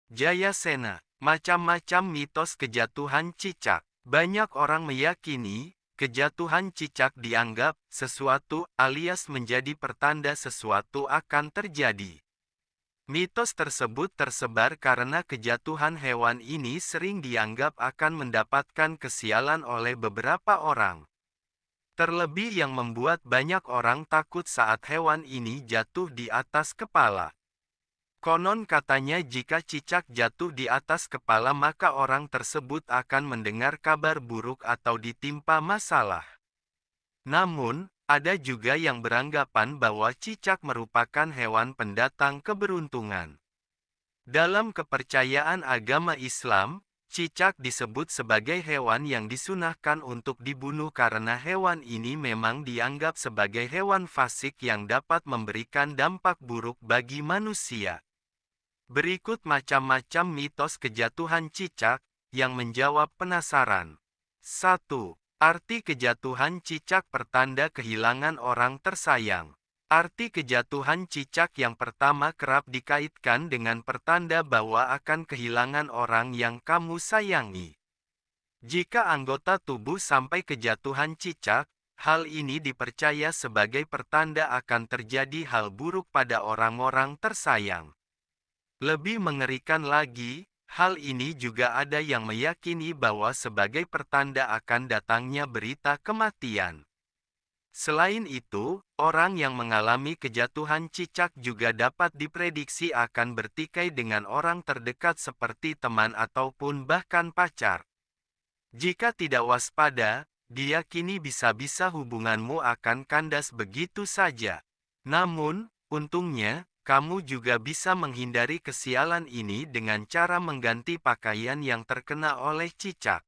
Jayasena, macam-macam mitos kejatuhan cicak. Banyak orang meyakini, kejatuhan cicak dianggap sesuatu alias menjadi pertanda sesuatu akan terjadi. Mitos tersebut tersebar karena kejatuhan hewan ini sering dianggap akan mendapatkan kesialan oleh beberapa orang. Terlebih yang membuat banyak orang takut saat hewan ini jatuh di atas kepala. Konon katanya jika cicak jatuh di atas kepala maka orang tersebut akan mendengar kabar buruk atau ditimpa masalah. Namun, ada juga yang beranggapan bahwa cicak merupakan hewan pendatang keberuntungan. Dalam kepercayaan agama Islam, cicak disebut sebagai hewan yang disunahkan untuk dibunuh karena hewan ini memang dianggap sebagai hewan fasik yang dapat memberikan dampak buruk bagi manusia. Berikut macam-macam mitos kejatuhan cicak, yang menjawab penasaran. 1. Arti kejatuhan cicak pertanda kehilangan orang tersayang. Arti kejatuhan cicak yang pertama kerap dikaitkan dengan pertanda bahwa akan kehilangan orang yang kamu sayangi. Jika anggota tubuh sampai kejatuhan cicak, hal ini dipercaya sebagai pertanda akan terjadi hal buruk pada orang-orang tersayang. Lebih mengerikan lagi, hal ini juga ada yang meyakini bahwa sebagai pertanda akan datangnya berita kematian. Selain itu, orang yang mengalami kejatuhan cicak juga dapat diprediksi akan bertikai dengan orang terdekat seperti teman ataupun bahkan pacar. Jika tidak waspada, diyakini bisa-bisa hubunganmu akan kandas begitu saja. Namun, untungnya, kamu juga bisa menghindari kesialan ini dengan cara mengganti pakaian yang terkena oleh cicak.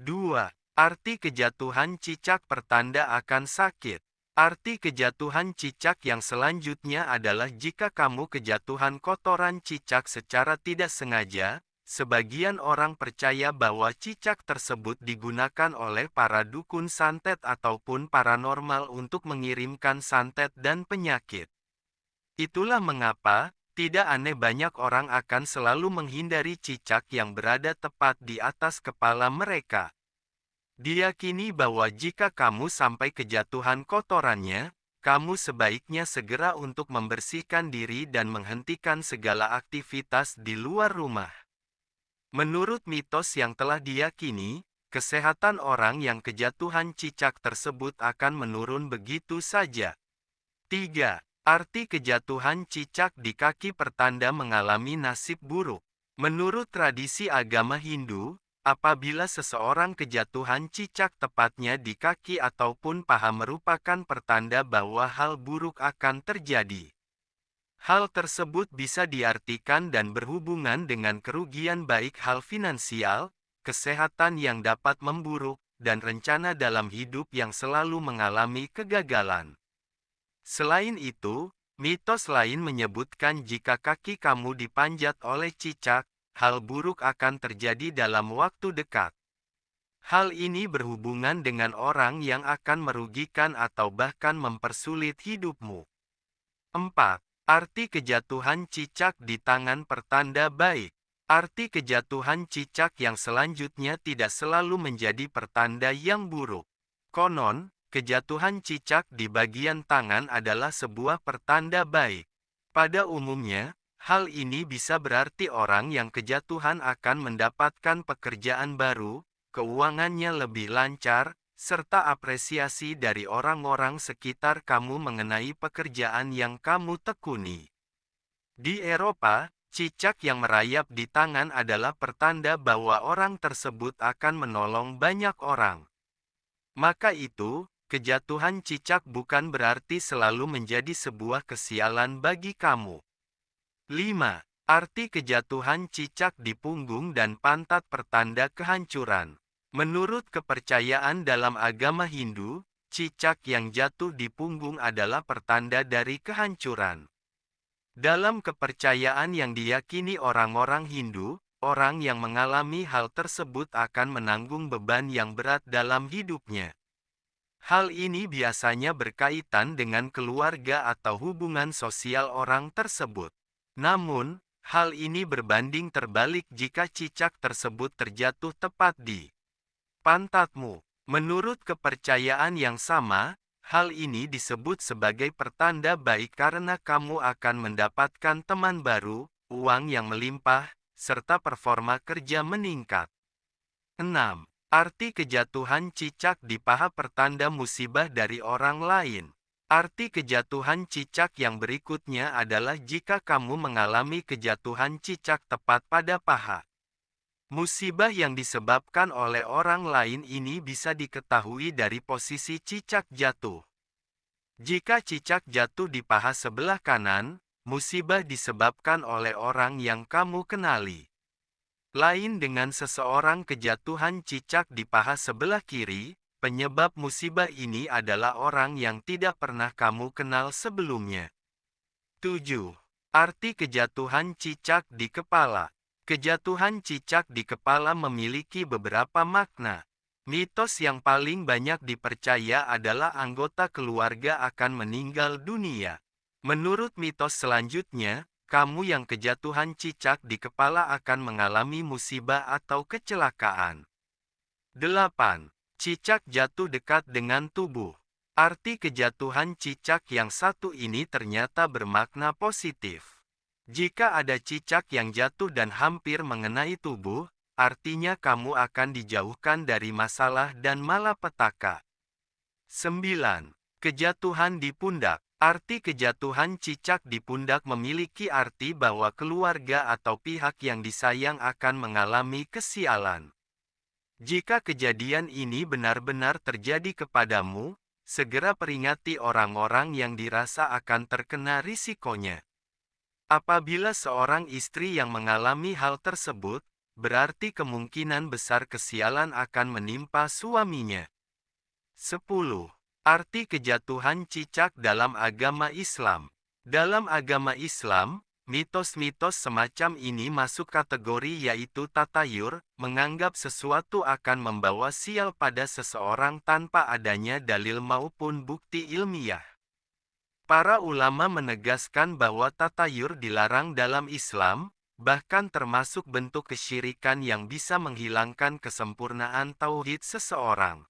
2. Arti kejatuhan cicak pertanda akan sakit. Arti kejatuhan cicak yang selanjutnya adalah jika kamu kejatuhan kotoran cicak secara tidak sengaja. Sebagian orang percaya bahwa cicak tersebut digunakan oleh para dukun santet ataupun paranormal untuk mengirimkan santet dan penyakit. Itulah mengapa, tidak aneh banyak orang akan selalu menghindari cicak yang berada tepat di atas kepala mereka. Diyakini bahwa jika kamu sampai kejatuhan kotorannya, kamu sebaiknya segera untuk membersihkan diri dan menghentikan segala aktivitas di luar rumah. Menurut mitos yang telah diyakini, kesehatan orang yang kejatuhan cicak tersebut akan menurun begitu saja. 3. Arti kejatuhan cicak di kaki pertanda mengalami nasib buruk. Menurut tradisi agama Hindu, apabila seseorang kejatuhan cicak tepatnya di kaki ataupun paha merupakan pertanda bahwa hal buruk akan terjadi. Hal tersebut bisa diartikan dan berhubungan dengan kerugian baik hal finansial, kesehatan yang dapat memburuk, dan rencana dalam hidup yang selalu mengalami kegagalan. Selain itu, mitos lain menyebutkan jika kaki kamu dipanjat oleh cicak, hal buruk akan terjadi dalam waktu dekat. Hal ini berhubungan dengan orang yang akan merugikan atau bahkan mempersulit hidupmu. 4. Arti kejatuhan cicak di tangan pertanda baik. Arti kejatuhan cicak yang selanjutnya tidak selalu menjadi pertanda yang buruk. Konon, kejatuhan cicak di bagian tangan adalah sebuah pertanda baik. Pada umumnya, hal ini bisa berarti orang yang kejatuhan akan mendapatkan pekerjaan baru, keuangannya lebih lancar, serta apresiasi dari orang-orang sekitar kamu mengenai pekerjaan yang kamu tekuni. Di Eropa, cicak yang merayap di tangan adalah pertanda bahwa orang tersebut akan menolong banyak orang. Maka itu, kejatuhan cicak bukan berarti selalu menjadi sebuah kesialan bagi kamu. 5. Arti kejatuhan cicak di punggung dan pantat pertanda kehancuran. Menurut kepercayaan dalam agama Hindu, cicak yang jatuh di punggung adalah pertanda dari kehancuran. Dalam kepercayaan yang diyakini orang-orang Hindu, orang yang mengalami hal tersebut akan menanggung beban yang berat dalam hidupnya. Hal ini biasanya berkaitan dengan keluarga atau hubungan sosial orang tersebut. Namun, Hal ini berbanding terbalik jika cicak tersebut terjatuh tepat di pantatmu. Menurut kepercayaan yang sama, hal ini disebut sebagai pertanda baik karena kamu akan mendapatkan teman baru, uang yang melimpah, serta performa kerja meningkat. 6. Arti kejatuhan cicak di paha pertanda musibah dari orang lain. Arti kejatuhan cicak yang berikutnya adalah jika kamu mengalami kejatuhan cicak tepat pada paha. Musibah yang disebabkan oleh orang lain ini bisa diketahui dari posisi cicak jatuh. Jika cicak jatuh di paha sebelah kanan, musibah disebabkan oleh orang yang kamu kenali. Lain dengan seseorang kejatuhan cicak di paha sebelah kiri, penyebab musibah ini adalah orang yang tidak pernah kamu kenal sebelumnya. 7. Arti kejatuhan cicak di kepala. Kejatuhan cicak di kepala memiliki beberapa makna. Mitos yang paling banyak dipercaya adalah anggota keluarga akan meninggal dunia. Menurut mitos selanjutnya, kamu yang kejatuhan cicak di kepala akan mengalami musibah atau kecelakaan. 8. Cicak jatuh dekat dengan tubuh. Arti kejatuhan cicak yang satu ini ternyata bermakna positif. Jika ada cicak yang jatuh dan hampir mengenai tubuh, artinya kamu akan dijauhkan dari masalah dan malapetaka. 9. Kejatuhan di pundak. Arti kejatuhan cicak di pundak memiliki arti bahwa keluarga atau pihak yang disayang akan mengalami kesialan. Jika kejadian ini benar-benar terjadi kepadamu, segera peringati orang-orang yang dirasa akan terkena risikonya. Apabila seorang istri yang mengalami hal tersebut, berarti kemungkinan besar kesialan akan menimpa suaminya. 10. Arti kejatuhan cicak dalam agama Islam. Dalam agama Islam, mitos-mitos semacam ini masuk kategori yaitu tatayur, menganggap sesuatu akan membawa sial pada seseorang tanpa adanya dalil maupun bukti ilmiah. Para ulama menegaskan bahwa tatayur dilarang dalam Islam, bahkan termasuk bentuk kesyirikan yang bisa menghilangkan kesempurnaan tauhid seseorang.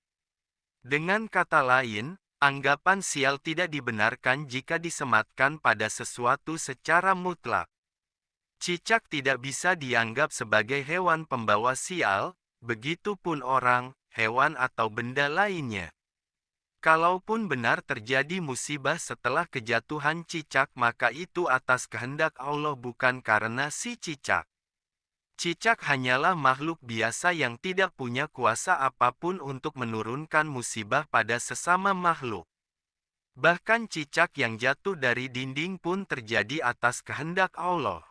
Dengan kata lain, anggapan sial tidak dibenarkan jika disematkan pada sesuatu secara mutlak. Cicak tidak bisa dianggap sebagai hewan pembawa sial, begitupun orang, hewan atau benda lainnya. Kalaupun benar terjadi musibah setelah kejatuhan cicak, maka itu atas kehendak Allah bukan karena si cicak. Cicak hanyalah makhluk biasa yang tidak punya kuasa apapun untuk menurunkan musibah pada sesama makhluk. Bahkan cicak yang jatuh dari dinding pun terjadi atas kehendak Allah.